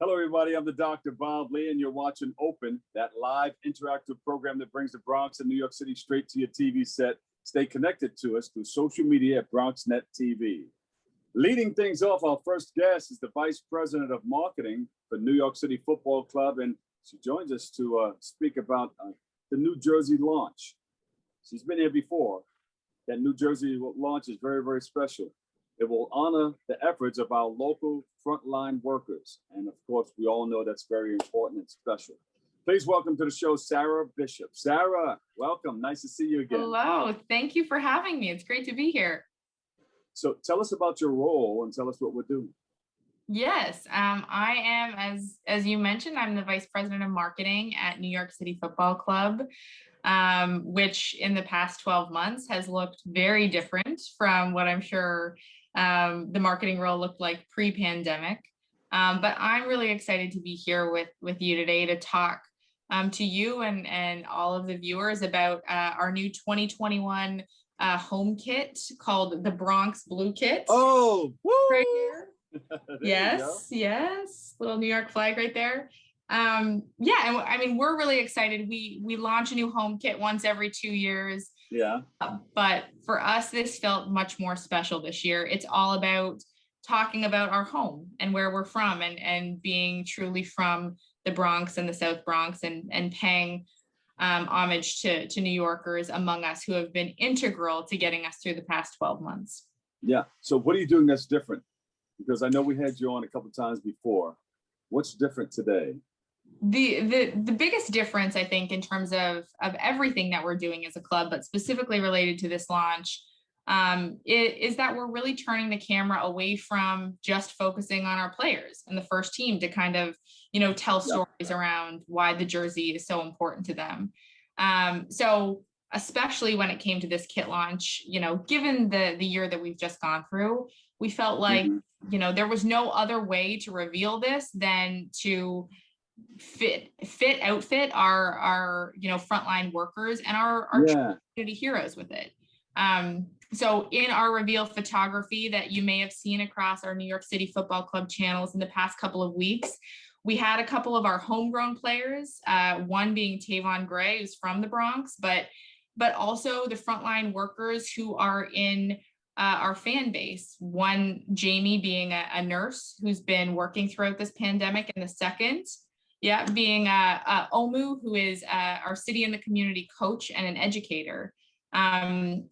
Hello, everybody. I'm the Dr. Bob Lee, and you're watching Open, that live interactive program that brings the Bronx and New York City straight to your TV set. Stay connected to us through social media at BronxNet TV. Leading things off, our first guest is the Vice President of Marketing for New York City Football Club, and she joins us to speak about the New Jersey launch. She's been here before. That New Jersey launch is very, very special. It will honor the efforts of our local frontline workers. And of course, we all know that's very important and special. Please welcome to the show, Sarah Bishop. Sarah, welcome. Nice to see you again. Hello. Thank you for having me. It's great to be here. So tell us about your role and tell us what we're doing. Yes, I am, as you mentioned, I'm the Vice President of Marketing at New York City Football Club, which in the past 12 months has looked very different from what I'm sure the marketing role looked like pre-pandemic. But I'm really excited to be here with you today to talk to you and all of the viewers about our new 2021 home kit called the Bronx Blue kit. Oh, woo! Right here. Yes. Little New York flag right there. And I mean, we're really excited. We launch a new home kit once every 2 years. Yeah. But for us, this felt much more special this year. It's all about talking about our home and where we're from and being truly from the Bronx and the South Bronx and paying homage to New Yorkers among us who have been integral to getting us through the past 12 months. Yeah. So what are you doing that's different? Because I know we had you on a couple of times before. What's different today? The biggest difference, I think, in terms of everything that we're doing as a club, but specifically related to this launch, is that we're really turning the camera away from just focusing on our players and the first team to kind of, tell stories around why the jersey is so important to them. So especially when it came to this kit launch, given the year that we've just gone through, we felt like, there was no other way to reveal this than to outfit our frontline workers and our community heroes with it. So in our reveal photography that you may have seen across our New York City Football Club channels in the past couple of weeks, we had a couple of our homegrown players, one being Tavon Gray, who's from the Bronx, but also the frontline workers who are in our fan base. One, Jamie, being a nurse who's been working throughout this pandemic, and the second, being Omu, who is our city and the community coach and an educator. And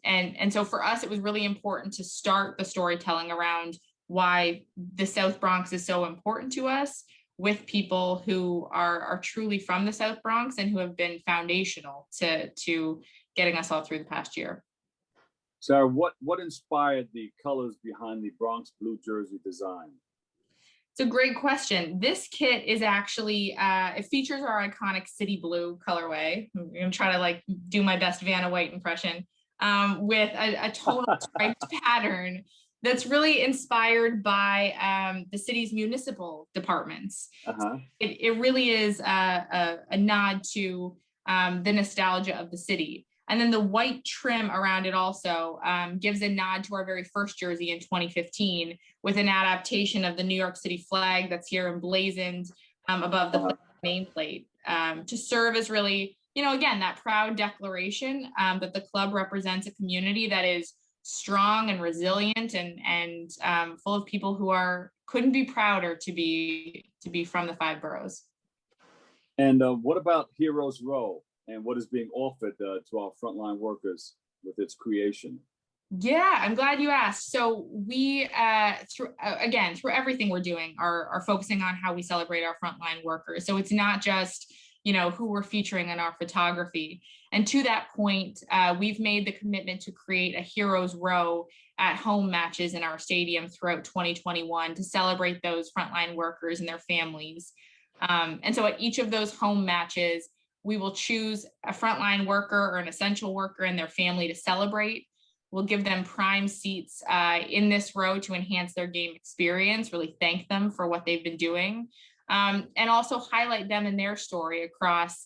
so for us, it was really important to start the storytelling around why the South Bronx is so important to us with people who are truly from the South Bronx and who have been foundational to getting us all through the past year. Sarah, what inspired the colors behind the Bronx Blue jersey design? It's a great question. This kit is actually, it features our iconic city blue colorway. I'm going to try to do my best Vanna White impression with a tonal striped pattern that's really inspired by the city's municipal departments. Uh-huh. It really is a nod to the nostalgia of the city. And then the white trim around it also gives a nod to our very first jersey in 2015 with an adaptation of the New York City flag that's here emblazoned above the nameplate to serve as really, again, that proud declaration that the club represents a community that is strong and resilient and full of people who couldn't be prouder to be from the five boroughs. And what about Heroes Row and what is being offered to our frontline workers with its creation? Yeah, I'm glad you asked. So we, through everything we're doing, are focusing on how we celebrate our frontline workers. So it's not just, who we're featuring in our photography. And to that point, we've made the commitment to create a Heroes Row at home matches in our stadium throughout 2021 to celebrate those frontline workers and their families. And so at each of those home matches, we will choose a frontline worker or an essential worker and their family to celebrate. We'll give them prime seats in this row to enhance their game experience, really thank them for what they've been doing, and also highlight them and their story across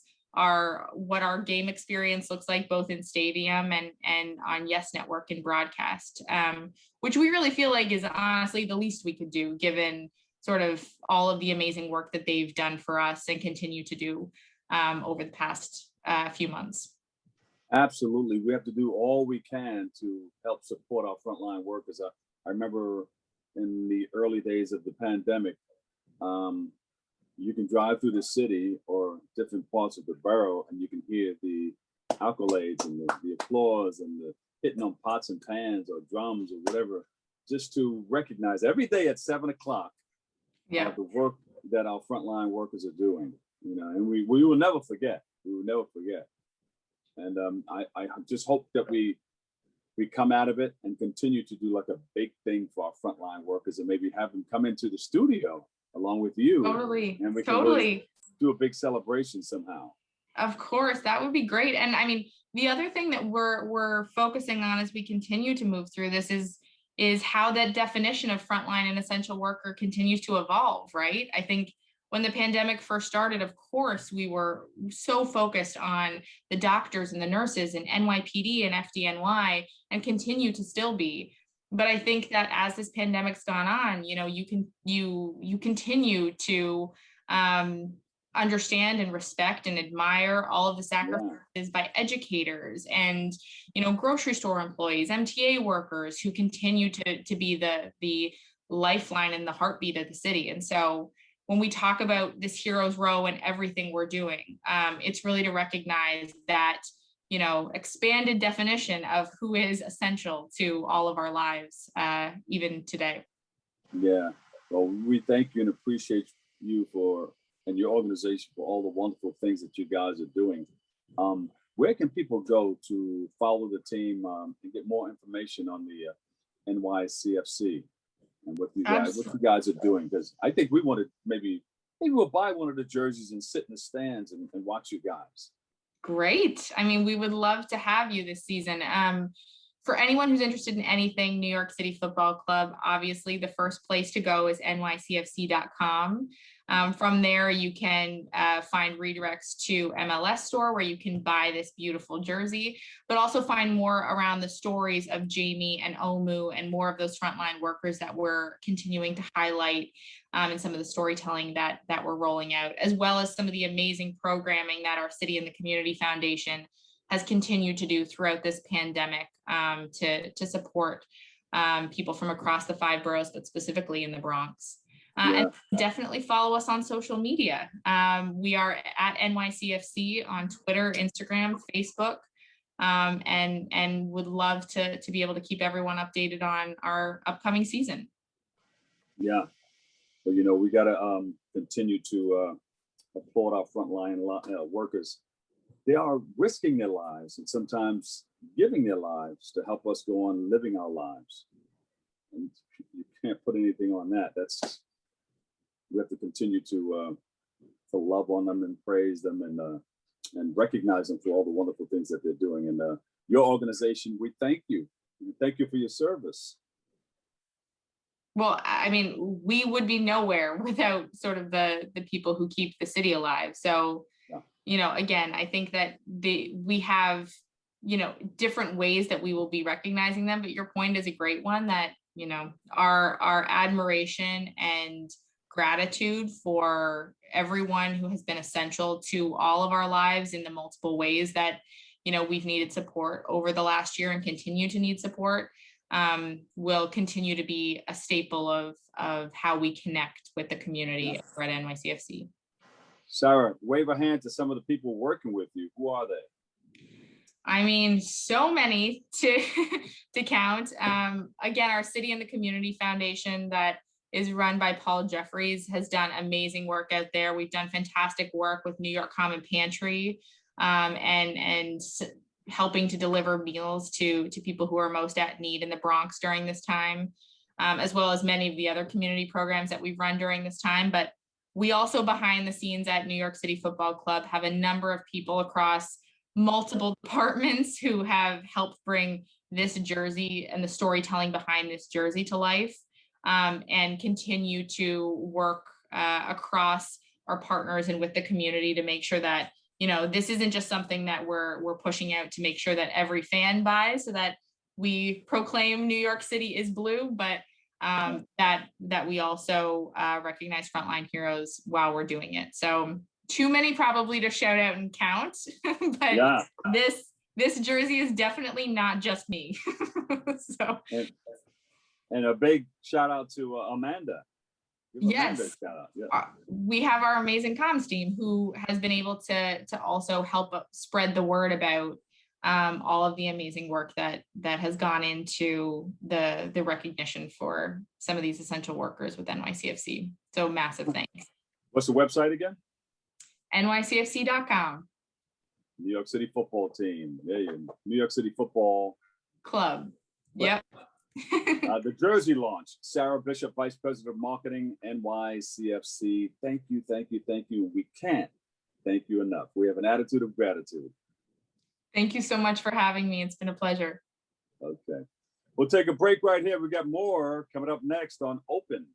what our game experience looks like, both in stadium and on Yes Network and broadcast, which we really feel like is honestly the least we could do given sort of all of the amazing work that they've done for us and continue to do over the past few months. Absolutely. We have to do all we can to help support our frontline workers. I remember in the early days of the pandemic, you can drive through the city or different parts of the borough and you can hear the accolades and the applause and the hitting on pots and pans or drums or whatever, just to recognize every day at 7 o'clock the work that our frontline workers are doing, and we will never forget. We will never forget. And I just hope that we come out of it and continue to do like a big thing for our frontline workers and maybe have them come into the studio along with you. Totally. And we can really do a big celebration somehow. Of course, that would be great. And I mean, the other thing that we're focusing on as we continue to move through this is how that definition of frontline and essential worker continues to evolve, right? I think when the pandemic first started, of course, we were so focused on the doctors and the nurses and NYPD and FDNY and continue to still be. But I think that as this pandemic's gone on, you continue to understand and respect and admire all of the sacrifices by educators and, grocery store employees, MTA workers who continue to be the lifeline and the heartbeat of the city. And so when we talk about this hero's row and everything we're doing, it's really to recognize that, expanded definition of who is essential to all of our lives, even today. Yeah. Well, we thank you and appreciate you and your organization for all the wonderful things that you guys are doing. Where can people go to follow the team and get more information on the NYCFC and what you guys are doing? Because I think we want to maybe we'll buy one of the jerseys and sit in the stands and watch you guys. Great. I mean, we would love to have you this season. For anyone who's interested in anything New York City Football Club, obviously the first place to go is nycfc.com. From there, you can find redirects to MLS store where you can buy this beautiful jersey, but also find more around the stories of Jamie and Omu and more of those frontline workers that we're continuing to highlight and some of the storytelling that we're rolling out, as well as some of the amazing programming that our City and the Community Foundation has continued to do throughout this pandemic to support people from across the 5 boroughs, but specifically in the Bronx. And definitely follow us on social media. We are at NYCFC on Twitter, Instagram, Facebook, and would love to be able to keep everyone updated on our upcoming season. Yeah. But, we got to continue to applaud our frontline workers. They are risking their lives and sometimes giving their lives to help us go on living our lives. And you can't put anything on that. We have to continue to love on them and praise them and recognize them for all the wonderful things that they're doing. And your organization, we thank you. Thank you for your service. Well, I mean, we would be nowhere without sort of the people who keep the city alive. So, again, I think that we have, different ways that we will be recognizing them. But your point is a great one that, our admiration and gratitude for everyone who has been essential to all of our lives in the multiple ways that, we've needed support over the last year and continue to need support, will continue to be a staple of how we connect with the community at NYCFC. Sarah, wave a hand to some of the people working with you. Who are they? I mean, so many to count. Again, our City and the Community Foundation that is run by Paul Jeffries has done amazing work out there. We've done fantastic work with New York Common Pantry and helping to deliver meals to people who are most at need in the Bronx during this time, as well as many of the other community programs that we've run during this time. But we also behind the scenes at New York City Football Club have a number of people across multiple departments who have helped bring this jersey and the storytelling behind this jersey to life, and continue to work across our partners and with the community to make sure that, this isn't just something that we're pushing out to make sure that every fan buys so that we proclaim New York City is blue, but that we also recognize frontline heroes while we're doing it. So too many probably to shout out and count, but Yeah. this jersey is definitely not just me. So and a big shout out to Amanda. Give Amanda a yes, shout out. Yeah. we have our amazing comms team who has been able to also help spread the word about all of the amazing work that has gone into the recognition for some of these essential workers with NYCFC. So massive thanks. What's the website again? NYCFC.com. New York City football team. Yeah, New York City football club. Yep. The jersey launch. Sarah Bishop, Vice President of Marketing, NYCFC. Thank you, thank you, thank you. We can't thank you enough. We have an attitude of gratitude. Thank you so much for having me. It's been a pleasure. Okay. We'll take a break right here. We got more coming up next on Open.